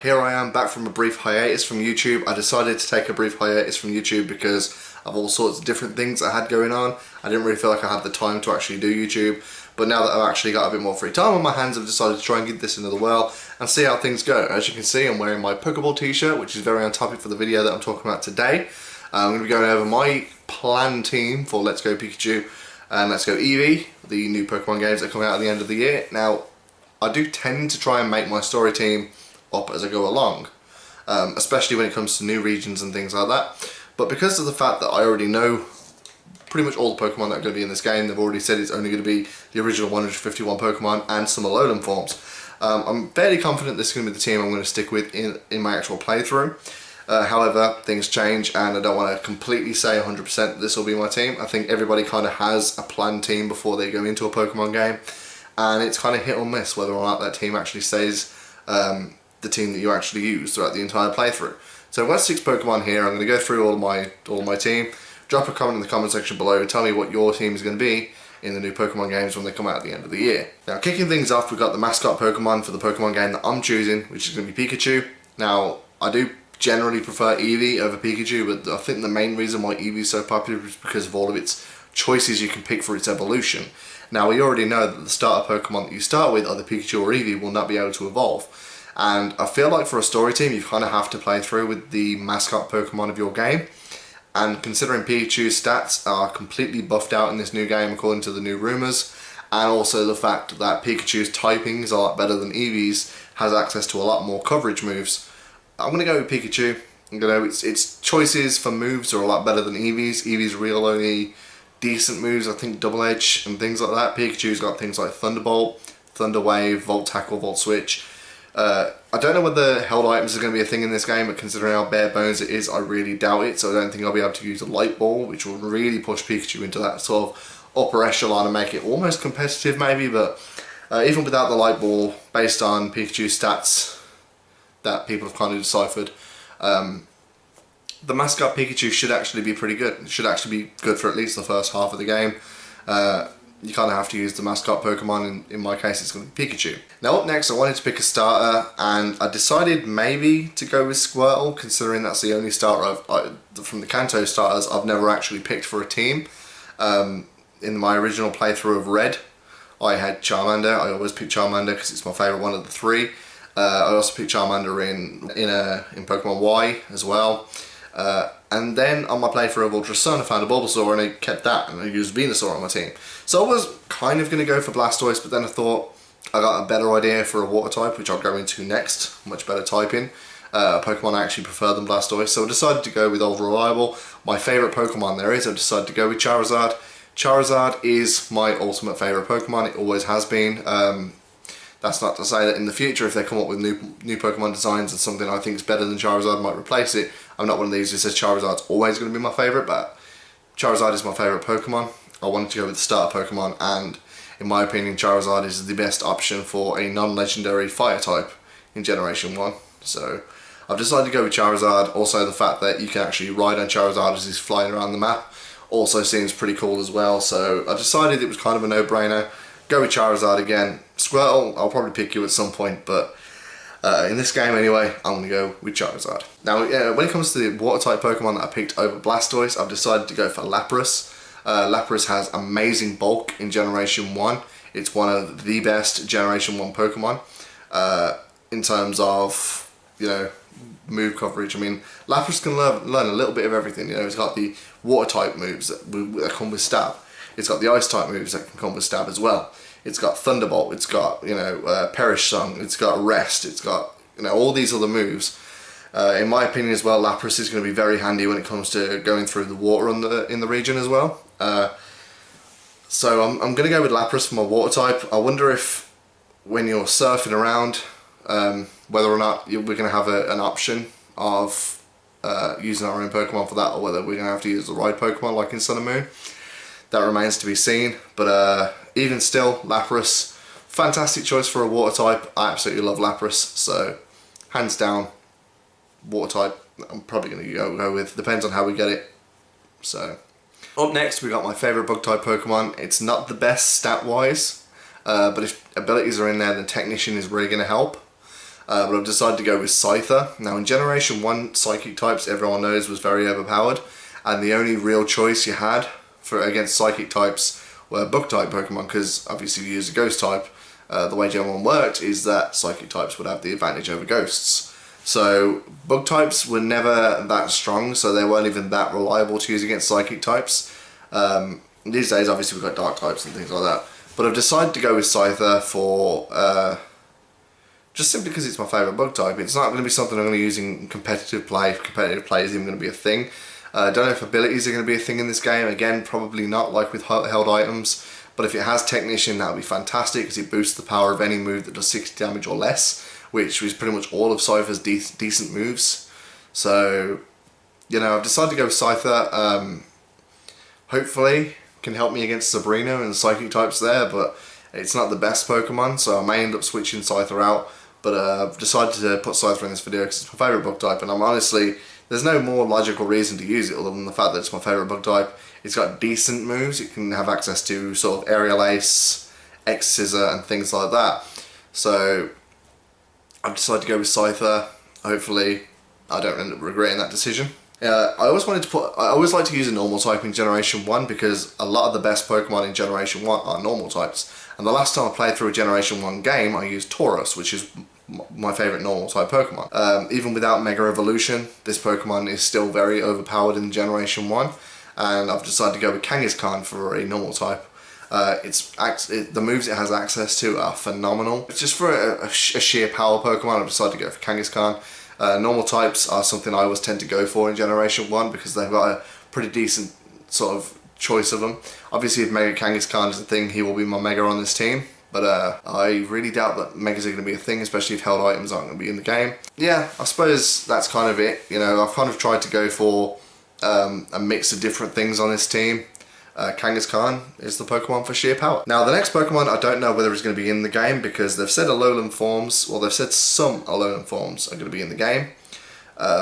Here I am back from a brief hiatus from YouTube. I decided to take a brief hiatus from YouTube because of all sorts of different things I had going on. I didn't really feel like I had the time to actually do YouTube, but now that I've actually got a bit more free time on my hands, I've decided to try and get this into the well and see how things go. As you can see, I'm wearing my Pokeball t-shirt, which is very on topic for the video that I'm talking about today. I'm going to be going over my planned team for Let's Go Pikachu and Let's Go Eevee, the new Pokemon games that are coming out at the end of the year. Now, I do tend to try and make my story team up as I go along, especially when it comes to new regions and things like that. But because of the fact that I already know pretty much all the Pokemon that are going to be in this game, they've already said it's only going to be the original 151 Pokemon and some Alolan forms. I'm fairly confident this is going to be the team I'm going to stick with in my actual playthrough. However, things change and I don't want to completely say 100% this will be my team. I think everybody kind of has a planned team before they go into a Pokemon game, and it's kind of hit or miss whether or not that team actually stays the team that you actually use throughout the entire playthrough. So I've got 6 Pokemon here. I'm going to go through all my team. Drop a comment in the comment section below and tell me what your team is going to be in the new Pokemon games when they come out at the end of the year. Now, kicking things off, we've got the mascot Pokemon for the Pokemon game that I'm choosing, which is going to be Pikachu. Now, I do generally prefer Eevee over Pikachu, but I think the main reason why Eevee is so popular is because of all of its choices you can pick for its evolution. Now, we already know that the starter Pokemon that you start with, either Pikachu or Eevee, will not be able to evolve. And I feel like for a story team, you kind of have to play through with the mascot Pokemon of your game. And considering Pikachu's stats are completely buffed out in this new game according to the new rumours, and also the fact that Pikachu's typings are a lot better than Eevee's, has access to a lot more coverage moves, I'm going to go with Pikachu. Its choices for moves are a lot better than Eevee's. Eevee's real only decent moves, I think Double Edge and things like that. Pikachu's got things like Thunderbolt, Thunder Wave, Volt Tackle, Volt Switch. I don't know whether held items are going to be a thing in this game, but considering how bare bones it is, I really doubt it. So I don't think I'll be able to use a Light Ball, which will really push Pikachu into that sort of upper echelon and make it almost competitive maybe. But even without the Light Ball, based on Pikachu's stats that people have kind of deciphered, the mascot Pikachu should actually be pretty good. It should actually be good for at least the first half of the game. You kind of have to use the mascot Pokemon. In my case, it's going to be Pikachu. Now up next, I wanted to pick a starter, and I decided maybe to go with Squirtle, considering that's the only starter from the Kanto starters I've never actually picked for a team. In my original playthrough of Red, I had Charmander. I always pick Charmander because it's my favourite one of the 3. I also picked Charmander in Pokemon Y as well. And then on my playthrough of Ultra Sun, I found a Bulbasaur and I kept that, and I used Venusaur on my team. So I was kind of going to go for Blastoise, but then I thought I got a better idea for a water type, which I'll go into next. Much better typing. Pokemon I actually prefer than Blastoise, so I decided to go with Old Reliable. My favourite Pokemon there is, I decided to go with Charizard. Charizard is my ultimate favourite Pokemon, it always has been. That's not to say that in the future, if they come up with new Pokemon designs and something I think is better than Charizard might replace it. I'm not one of these who says Charizard's always going to be my favourite, but Charizard is my favourite Pokemon. I wanted to go with the starter Pokemon, and in my opinion, Charizard is the best option for a non-legendary fire type in Generation 1. So I've decided to go with Charizard. Also, the fact that you can actually ride on Charizard as he's flying around the map also seems pretty cool as well. So I decided it was kind of a no-brainer. Go with Charizard again. Squirtle, I'll probably pick you at some point, but in this game anyway, I'm going to go with Charizard. Now, when it comes to the water-type Pokemon that I picked over Blastoise, I've decided to go for Lapras. Lapras has amazing bulk in Generation 1. It's one of the best Generation 1 Pokemon in terms of, move coverage. I mean, Lapras can learn a little bit of everything. It's got the water-type moves that come with Stab. It's got the Ice-type moves that can come with Stab as well. It's got Thunderbolt, it's got, Perish Song, it's got Rest, it's got, all these other moves. In my opinion as well, Lapras is going to be very handy when it comes to going through the water in the region as well. So I'm going to go with Lapras for my water type. I wonder if when you're surfing around, whether or not we're going to have an option of using our own Pokemon for that, or whether we're going to have to use the right Pokemon like in Sun and Moon. That remains to be seen, but even still, Lapras, fantastic choice for a water type. I absolutely love Lapras, so hands down, water type, I'm probably going to go with, depends on how we get it. So, up next we got my favourite bug type Pokemon. It's not the best stat wise, but if abilities are in there, then Technician is really going to help. but I've decided to go with Scyther. Now in Generation 1, Psychic types, everyone knows, was very overpowered, and the only real choice you had for against Psychic types were Bug type Pokemon, because obviously you use a Ghost type. The way Gen 1 worked is that Psychic types would have the advantage over Ghosts. So Bug types were never that strong, so they weren't even that reliable to use against Psychic types. These days obviously we've got Dark types and things like that. But I've decided to go with Scyther for just simply because it's my favourite Bug type. It's not going to be something I'm going to use in competitive play, if competitive play is even going to be a thing. I don't know if abilities are going to be a thing in this game. Again, probably not, like with held items. But if it has Technician, that would be fantastic, because it boosts the power of any move that does 60 damage or less, which is pretty much all of Scyther's decent moves. So, you know, I've decided to go with Scyther. Hopefully can help me against Sabrina and the Psychic types there, but it's not the best Pokemon, so I may end up switching Scyther out. But I've decided to put Scyther in this video because it's my favourite Bug type, and I'm honestly, there's no more logical reason to use it other than the fact that it's my favourite Bug type. It's got decent moves. It can have access to sort of Aerial Ace, X-Scissor and things like that. So I've decided to go with Scyther. Hopefully I don't end up regretting that decision. I always like to use a normal type in Generation 1 because a lot of the best Pokemon in Generation 1 are normal types. And the last time I played through a Generation 1 game, I used Tauros, which is my favourite normal type Pokemon. Even without Mega Evolution, this Pokemon is still very overpowered in Generation 1. And I've decided to go with Kangaskhan for a normal type. The moves it has access to are phenomenal. Just for a sheer power Pokemon, I've decided to go for Kangaskhan. Normal types are something I always tend to go for in Generation 1 because they've got a pretty decent sort of choice of them. Obviously if Mega Kangaskhan is a thing, he will be my Mega on this team. But I really doubt that Megas are going to be a thing, especially if held items aren't going to be in the game. Yeah, I suppose that's kind of it. You know, I've kind of tried to go for a mix of different things on this team. Kangaskhan is the Pokemon for sheer power. Now the next Pokemon, I don't know whether it's going to be in the game because they've said Alolan forms, well they've said some Alolan forms are going to be in the game.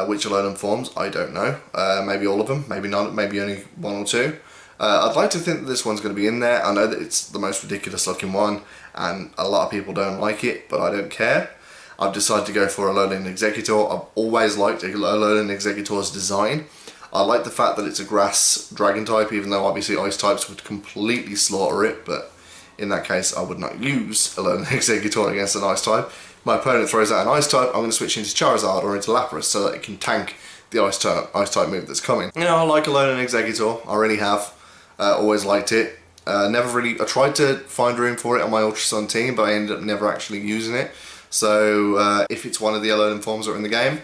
Which Alolan forms, I don't know. Maybe all of them, maybe not, maybe only one or two. I'd like to think that this one's going to be in there. I know that it's the most ridiculous looking one and a lot of people don't like it, but I don't care. I've decided to go for Alolan Exeggutor. I've always liked Alolan Exeggutor's design. I like the fact that it's a grass dragon type, even though obviously ice types would completely slaughter it, but in that case I would not use Alolan Exeggutor against an ice type. If my opponent throws out an ice type, I'm going to switch into Charizard or into Lapras so that it can tank the ice type move that's coming. You know, I like Alolan Exeggutor, I really have. Always liked it. I tried to find room for it on my Ultra Sun team, but I ended up never actually using it. So if it's one of the Alolan forms that are in the game,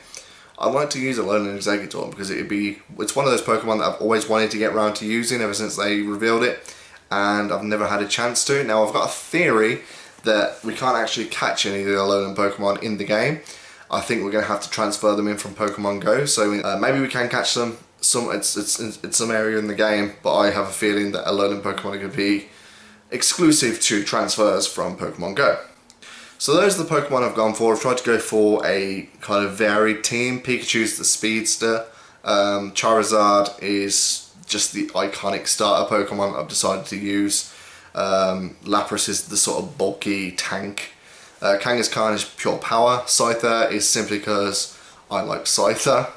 I'd like to use Alolan Exeggutor because it's one of those Pokemon that I've always wanted to get around to using ever since they revealed it, and I've never had a chance to. Now I've got a theory that we can't actually catch any of the Alolan Pokemon in the game. I think we're going to have to transfer them in from Pokemon Go, so maybe we can catch them. It's some area in the game, but I have a feeling that Alolan Pokemon are going to be exclusive to transfers from Pokemon Go. So those are the Pokemon I've gone for. I've tried to go for a kind of varied team. Pikachu's the speedster. Charizard is just the iconic starter Pokemon I've decided to use. Lapras is the sort of bulky tank. Kangaskhan is pure power. Scyther is simply because I like Scyther.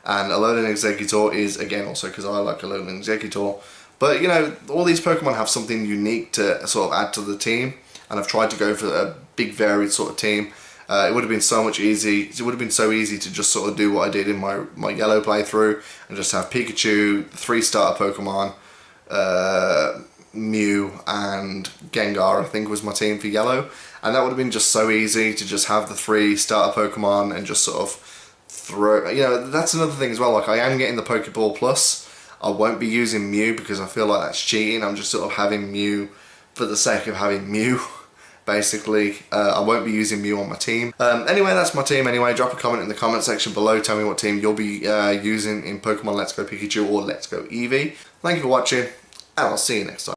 And Alolan Exeggutor is again also because I like Alolan Exeggutor. But you know, all these Pokemon have something unique to sort of add to the team, and I've tried to go for a big varied sort of team. It would have been so easy to just sort of do what I did in my yellow playthrough and just have Pikachu, 3 starter Pokemon, Mew and Gengar I think was my team for yellow, and that would have been just so easy to just have the 3 starter Pokemon and just sort of throw, you know, that's another thing as well, like I am getting the Pokeball Plus. I won't be using Mew because I feel like that's cheating. I'm just sort of having Mew for the sake of having Mew. Basically, I won't be using Mew on my team. Anyway, that's my team anyway. Drop a comment in the comment section below. Tell me what team you'll be using in Pokemon Let's Go Pikachu or Let's Go Eevee. Thank you for watching, and I'll see you next time.